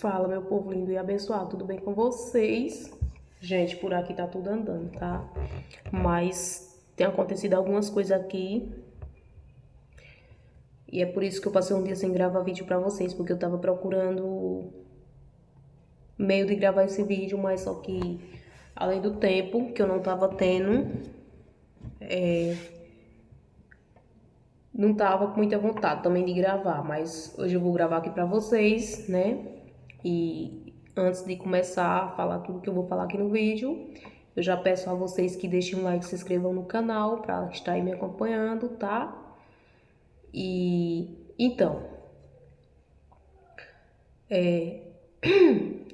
Fala, meu povo lindo e abençoado, tudo bem com vocês? Gente, por aqui tá tudo andando, tá? Mas tem acontecido algumas coisas aqui e é por isso que eu passei um dia sem gravar vídeo pra vocês, porque eu tava procurando meio de gravar esse vídeo, mas só que além do tempo que eu não tava tendo, não tava com muita vontade também de gravar, mas hoje eu vou gravar aqui pra vocês, né? E antes de começar a falar tudo que eu vou falar aqui no vídeo, eu já peço a vocês que deixem um like e se inscrevam no canal para estar aí me acompanhando, tá? E então,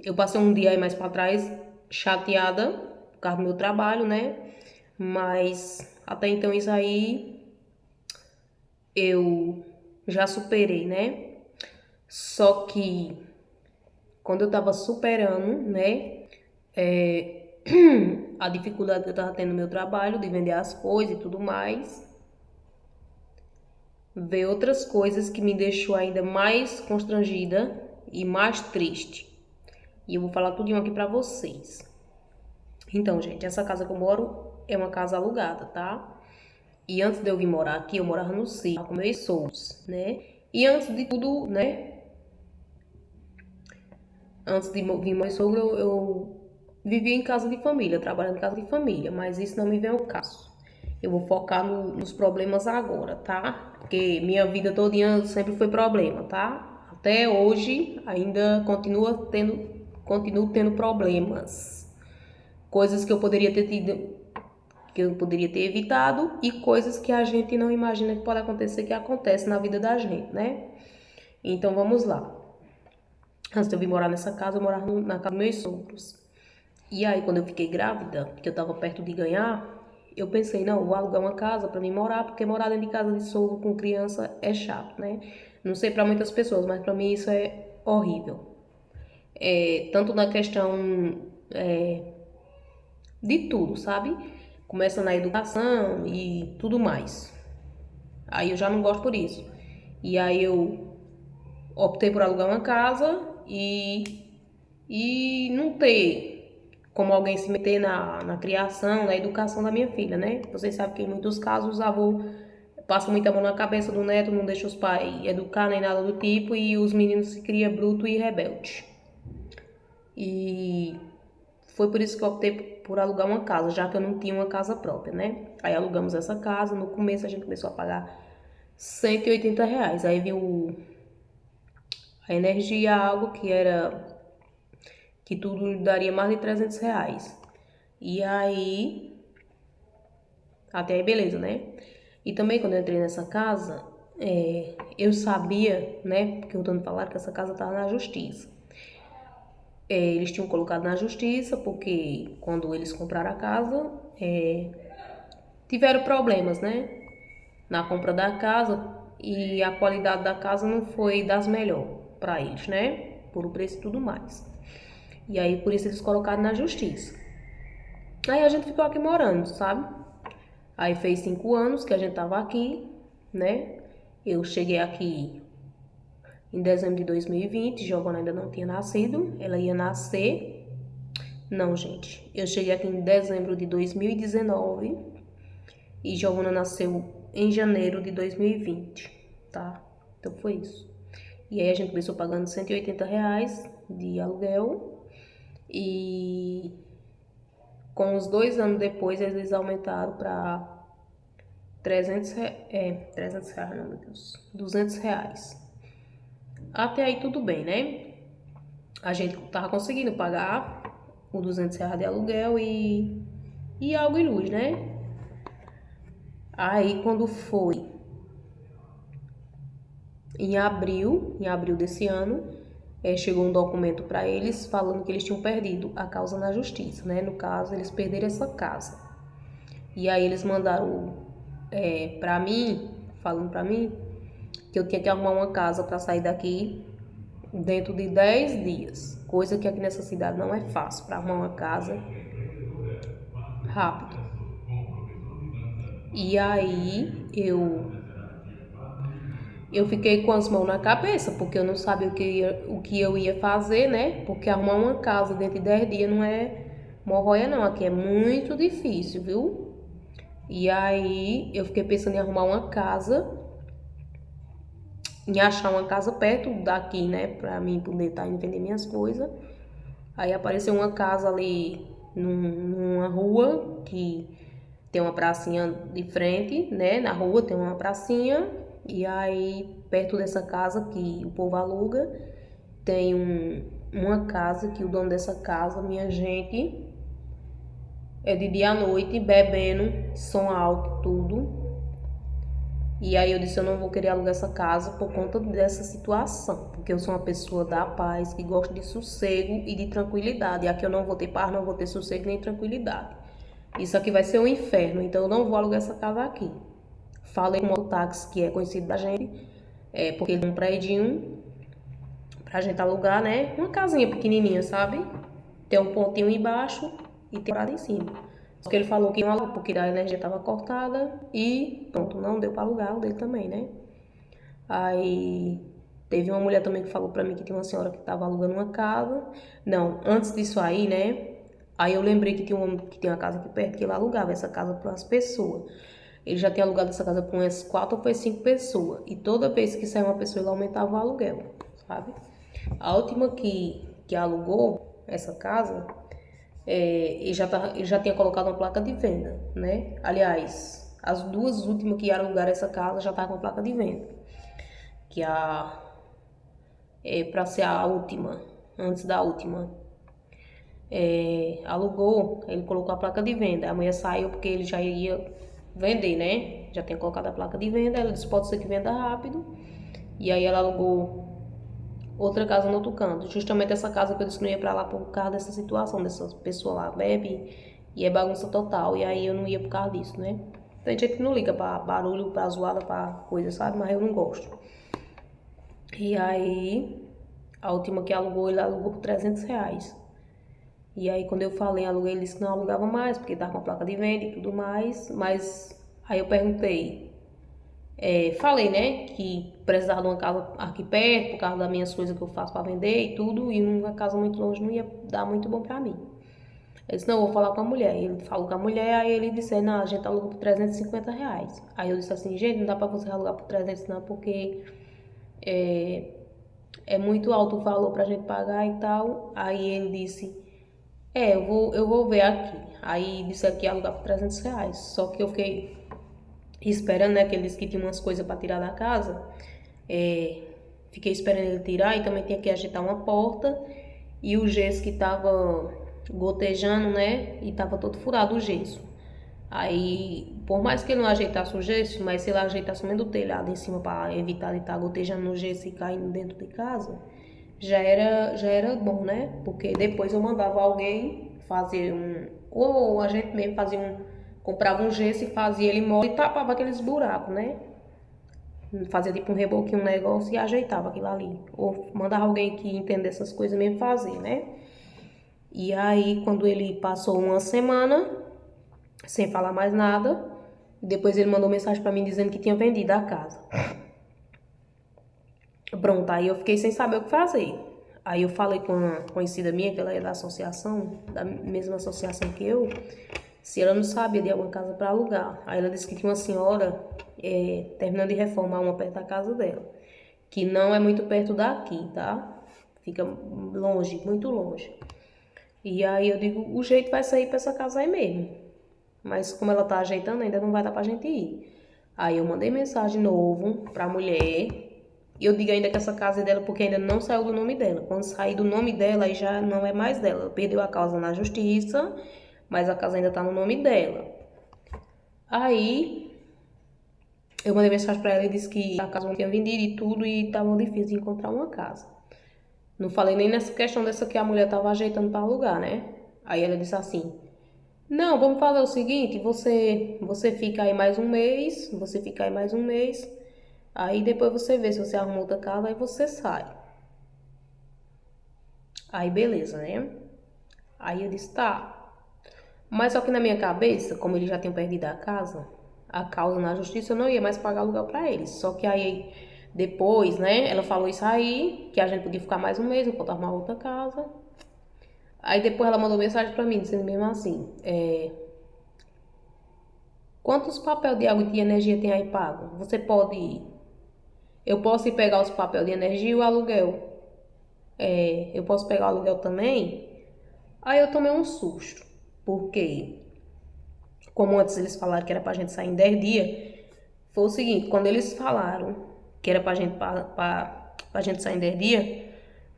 eu passei um dia aí mais para trás chateada por causa do meu trabalho, né? Mas até então isso aí eu já superei, né? Só que quando eu tava superando, né? A dificuldade que eu tava tendo no meu trabalho, de vender as coisas e tudo mais, ver outras coisas que me deixou ainda mais constrangida e mais triste. E eu vou falar tudinho aqui pra vocês. Então, gente, essa casa que eu moro é uma casa alugada, tá? E antes de eu vir morar aqui, eu morava no sítio com meus sogros, né? E antes de tudo, né? Antes de vir meu sogro, eu vivia em casa de família, trabalhando em casa de família, mas isso não me vem ao caso. Eu vou focar nos problemas agora, tá? Porque minha vida todinha sempre foi problema, tá? Até hoje ainda continuo tendo problemas. Coisas que eu poderia ter tido, que eu poderia ter evitado e coisas que a gente não imagina que pode acontecer, que acontece na vida da gente, né? Então vamos lá. Antes de eu vir morar nessa casa, eu morava na casa dos meus sogros. E aí, quando eu fiquei grávida, que eu tava perto de ganhar, eu pensei, não, vou alugar uma casa pra mim morar, porque morar dentro de casa de sogro com criança é chato, né? Não sei pra muitas pessoas, mas pra mim isso é horrível. Tanto na questão de tudo, sabe? Começa na educação e tudo mais. Aí eu já não gosto por isso. E aí eu optei por alugar uma casa e não ter como alguém se meter na criação, na educação da minha filha, né? Vocês sabem que em muitos casos os avós passam muita mão na cabeça do neto, não deixa os pais educar nem nada do tipo e os meninos se criam bruto e rebelde. E foi por isso que eu optei por alugar uma casa, já que eu não tinha uma casa própria, né? Aí alugamos essa casa, no começo a gente começou a pagar R$ 180. Aí viu a energia, algo que era que tudo daria mais de R$ 300. E aí, até aí beleza, né? E também quando eu entrei nessa casa, eu sabia, né? Porque o dono falaram que essa casa estava na justiça. Eles tinham colocado na justiça porque quando eles compraram a casa, tiveram problemas, né? Na compra da casa e a qualidade da casa não foi das melhores para eles, né? Por o preço e tudo mais. E aí por isso eles colocaram na justiça. Aí a gente ficou aqui morando, sabe? Aí fez 5 anos que a gente tava aqui, né? Eu cheguei aqui em dezembro de 2020, Giovana ainda não tinha nascido, ela ia nascer. Não, gente, eu cheguei aqui em dezembro de 2019 e Giovana nasceu em janeiro de 2020, tá? Então foi isso. E aí a gente começou pagando R$ 180 de aluguel e com uns 2 anos depois eles aumentaram para R$ 300, não, meu Deus, R$ 200. Até aí tudo bem, né? A gente tava conseguindo pagar os R$ 200 de aluguel e água e luz, né? Aí quando foi em abril desse ano, chegou um documento para eles falando que eles tinham perdido a causa na justiça, né? No caso, eles perderam essa casa. E aí eles mandaram para mim, falando para mim, que eu tinha que arrumar uma casa para sair daqui dentro de 10 dias. Coisa que aqui nessa cidade não é fácil para arrumar uma casa rápido. E aí eu fiquei com as mãos na cabeça, porque eu não sabia o que eu ia fazer, né? Porque arrumar uma casa dentro de 10 dias não é morroia não, aqui é muito difícil, viu? E aí eu fiquei pensando em arrumar uma casa, em achar uma casa perto daqui, né? Pra mim poder estar indo vender minhas coisas. Aí apareceu uma casa ali numa rua que tem uma pracinha de frente, né? Na rua tem uma pracinha. E aí, perto dessa casa que o povo aluga, tem uma casa que o dono dessa casa, minha gente, é de dia à noite, bebendo, som alto, tudo. E aí eu disse, eu não vou querer alugar essa casa por conta dessa situação, porque eu sou uma pessoa da paz, que gosta de sossego e de tranquilidade. E aqui eu não vou ter paz, não vou ter sossego nem tranquilidade. Isso aqui vai ser um inferno, então eu não vou alugar essa casa aqui. Falei com o mototáxi, que é conhecido da gente, porque ele tem um prédio pra gente alugar, né? Uma casinha pequenininha, sabe? Tem um pontinho embaixo e tem parada em cima. Só que ele falou que não alugou porque a energia estava cortada e pronto, não deu pra alugar o dele também, né? Aí teve uma mulher também que falou pra mim que tinha uma senhora que tava alugando uma casa. Não, antes disso aí, né? Aí eu lembrei que tinha um homem que tem uma casa aqui perto que ele alugava essa casa para as pessoas. Ele já tinha alugado essa casa para umas 4 ou foi 5 pessoas. E toda vez que saía uma pessoa, ele aumentava o aluguel, sabe? A última que alugou essa casa, ele já tinha colocado uma placa de venda, né? Aliás, as duas últimas que alugaram essa casa já estavam com placa de venda. Que para ser a última, antes da última, alugou, ele colocou a placa de venda. A mulher saiu porque ele já ia vender, né? Já tinha colocado a placa de venda. Ela disse, pode ser que venda rápido. E aí ela alugou outra casa no outro canto. Justamente essa casa que eu disse que não ia pra lá por causa dessa situação, dessas pessoas lá bebe e é bagunça total. E aí eu não ia por causa disso, né? Tem gente que não liga pra barulho, pra zoada, pra coisa, sabe? Mas eu não gosto. E aí, a última que alugou, ele alugou por R$ 300. E aí, quando eu falei, aluguei, ele disse que não alugava mais, porque tava com a placa de venda e tudo mais. Mas aí eu perguntei, falei, né, que precisava de uma casa aqui perto, por causa das minhas coisas que eu faço pra vender e tudo, e uma casa muito longe não ia dar muito bom pra mim. Ele disse, não, eu vou falar com a mulher. Ele falou com a mulher, aí ele disse, não, a gente aluga por R$ 350. Aí eu disse assim, gente, não dá pra você alugar por 300 não, porque é muito alto o valor pra gente pagar e tal. Aí ele disse, eu vou ver aqui. Aí disse aqui alugar por R$ 300. Só que eu fiquei esperando, né? Que ele disse que tinha umas coisas pra tirar da casa. Fiquei esperando ele tirar e também tinha que ajeitar uma porta. E o gesso que tava gotejando, né? E tava todo furado o gesso. Aí, por mais que ele não ajeitasse o gesso, mas se ele ajeitasse somente o telhado em cima para evitar de estar gotejando no gesso e caindo dentro de casa, já era bom, né? Porque depois eu mandava alguém fazer ou a gente mesmo comprava um gesso e fazia ele mole e tapava aqueles buracos, né? Fazia tipo um reboquinho, um negócio e ajeitava aquilo ali. Ou mandava alguém que entende essas coisas mesmo fazer, né? E aí, quando ele passou uma semana, sem falar mais nada, depois ele mandou mensagem pra mim dizendo que tinha vendido a casa. Pronto, aí eu fiquei sem saber o que fazer. Aí eu falei com uma conhecida minha, que ela é da associação, da mesma associação que eu, se ela não sabia de alguma casa para alugar. Aí ela disse que tinha uma senhora terminando de reformar uma perto da casa dela, que não é muito perto daqui, tá? Fica longe, muito longe. E aí eu digo, o jeito vai sair pra essa casa aí mesmo. Mas como ela tá ajeitando, ainda não vai dar pra gente ir. Aí eu mandei mensagem novo pra mulher. E eu digo ainda que essa casa é dela porque ainda não saiu do nome dela. Quando sair do nome dela, aí já não é mais dela. Ela perdeu a causa na justiça, mas a casa ainda tá no nome dela. Aí eu mandei mensagem pra ela e disse que a casa não tinha vendido e tudo e tava difícil de encontrar uma casa. Não falei nem nessa questão dessa que a mulher tava ajeitando pra alugar, né? Aí ela disse assim, não, vamos fazer o seguinte, você fica aí mais um mês, aí depois você vê se você arruma outra casa, aí você sai. Aí beleza, né? Aí eu disse, tá. Mas só que na minha cabeça, como eles já tinham perdido a causa na justiça, eu não ia mais pagar aluguel pra eles. Só que aí, Depois, né, ela falou isso aí, que a gente podia ficar mais um mês enquanto arrumava outra casa. Aí depois ela mandou mensagem pra mim, dizendo mesmo assim, quantos papéis de água e de energia tem aí pago? Você pode ir. Eu posso ir pegar os papéis de energia e o aluguel. Eu posso pegar o aluguel também? Aí eu tomei um susto. Porque, como antes eles falaram que era pra gente sair em 10 dias, foi o seguinte, quando eles falaram que era pra gente sair em 10 dias,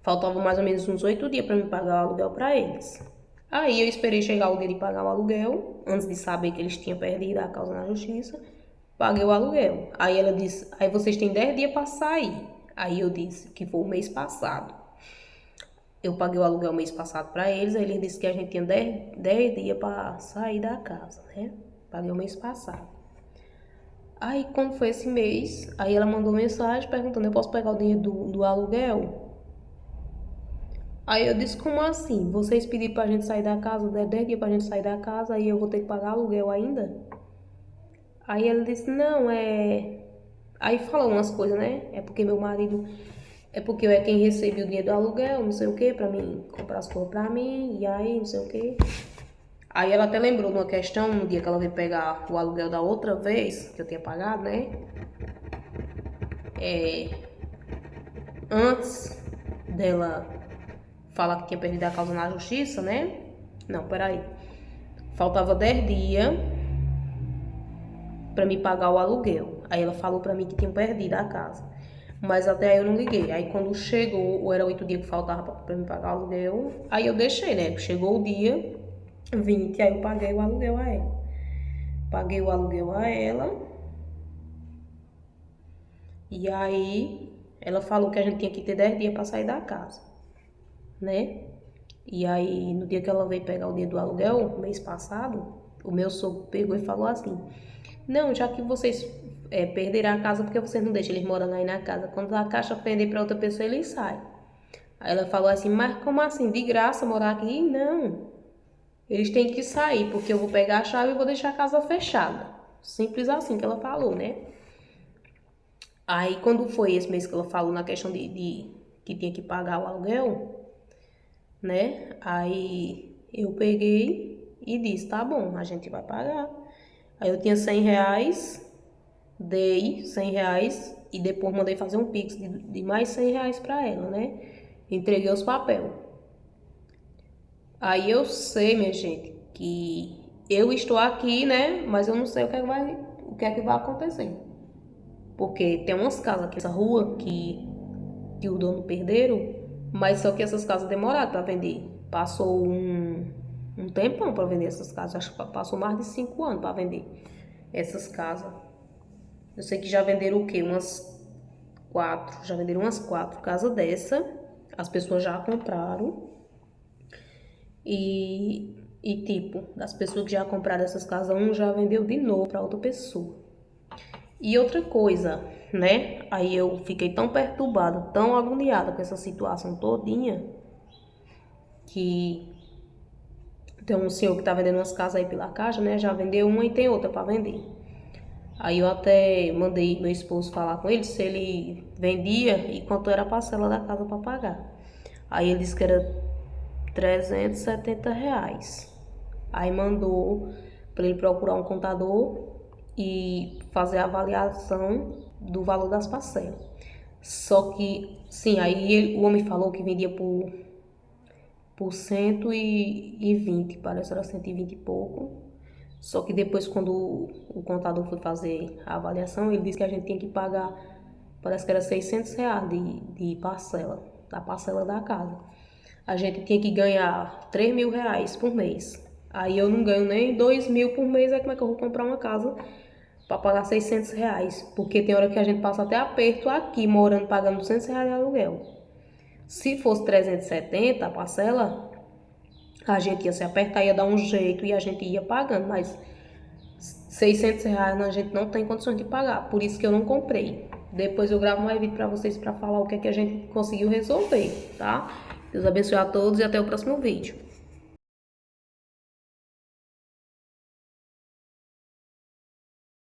faltavam mais ou menos uns 8 dias pra me pagar o aluguel pra eles. Aí eu esperei chegar o dia de pagar o aluguel, antes de saber que eles tinham perdido a causa na justiça. Paguei o aluguel. Aí ela disse, aí vocês têm 10 dias pra sair. Aí eu disse que foi o mês passado. Eu paguei o aluguel mês passado pra eles, aí eles disseram que a gente tinha 10 dias pra sair da casa, né? Paguei o mês passado. Aí quando foi esse mês, aí ela mandou mensagem perguntando, eu posso pegar o dinheiro do aluguel? Aí eu disse, como assim? Vocês pediram pra gente sair da casa, 10 dias pra gente sair da casa, aí eu vou ter que pagar aluguel ainda? Aí ela disse, não, Aí falou umas coisas, né? É porque meu marido... É porque eu é quem recebeu o dinheiro do aluguel, não sei o que, pra mim comprar as coisas pra mim, e aí, não sei o que. Aí ela até lembrou de uma questão, no dia que ela veio pegar o aluguel da outra vez, que eu tinha pagado, né? Antes dela falar que tinha perdido a causa na justiça, né? Não, peraí. Faltava 10 dias pra me pagar o aluguel. Aí ela falou pra mim que tinha perdido a casa. Mas até aí eu não liguei. Aí quando chegou, ou era 8 dias que faltava pra me pagar o aluguel, aí eu deixei, né? Chegou o dia 20, aí eu paguei o aluguel a ela. Paguei o aluguel a ela. E aí ela falou que a gente tinha que ter 10 dias pra sair da casa, né? E aí no dia que ela veio pegar o dinheiro do aluguel, mês passado, o meu sogro pegou e falou assim, não, já que vocês perderam a casa, porque vocês não deixam eles morando aí na casa. Quando a caixa vender pra outra pessoa, eles saem. Aí ela falou assim, mas como assim? De graça morar aqui? Não. Eles têm que sair, porque eu vou pegar a chave e vou deixar a casa fechada. Simples assim que ela falou, né? Aí quando foi esse mês que ela falou na questão de que tinha que pagar o aluguel, né? Aí eu peguei e disse, tá bom, a gente vai pagar. Aí eu tinha 100 reais, dei 100 reais e depois mandei fazer um pix de mais 100 reais pra ela, né? Entreguei os papéis. Aí eu sei, minha gente, que eu estou aqui, né? Mas eu não sei o que é que vai acontecer. Porque tem umas casas aqui nessa rua que o dono perderam, mas só que essas casas demoraram para vender. Passou um tempão para vender essas casas. Acho que passou mais de 5 anos para vender essas casas. Eu sei que já venderam o quê? Umas 4. Já venderam umas 4 casas dessa. As pessoas já compraram. E tipo, das pessoas que já compraram essas casas, um já vendeu de novo para outra pessoa. E outra coisa, né? Aí eu fiquei tão perturbada, tão agoniada com essa situação todinha, que tem um senhor que tá vendendo umas casas aí pela Caixa, né? Já vendeu uma e tem outra para vender. Aí eu até mandei meu esposo falar com ele se ele vendia e quanto era a parcela da casa para pagar. Aí ele disse que era 370 reais. Aí mandou para ele procurar um contador e fazer a avaliação do valor das parcelas. Só que, sim, aí o homem falou que vendia por 120, parece que era 120 e pouco. Só que depois, quando o contador foi fazer a avaliação, ele disse que a gente tinha que pagar, parece que era 600 reais de parcela, da parcela da casa. A gente tinha que ganhar 3 mil reais por mês. Aí eu não ganho nem 2 mil por mês, aí como é que eu vou comprar uma casa para pagar 600 reais? Porque tem hora que a gente passa até aperto aqui, morando, pagando 200 reais de aluguel. Se fosse 370 a parcela, a gente ia se apertar, ia dar um jeito e a gente ia pagando, mas 600 reais a gente não tem condições de pagar, por isso que eu não comprei. Depois eu gravo mais vídeo para vocês para falar o que é que a gente conseguiu resolver, tá? Deus abençoe a todos e até o próximo vídeo.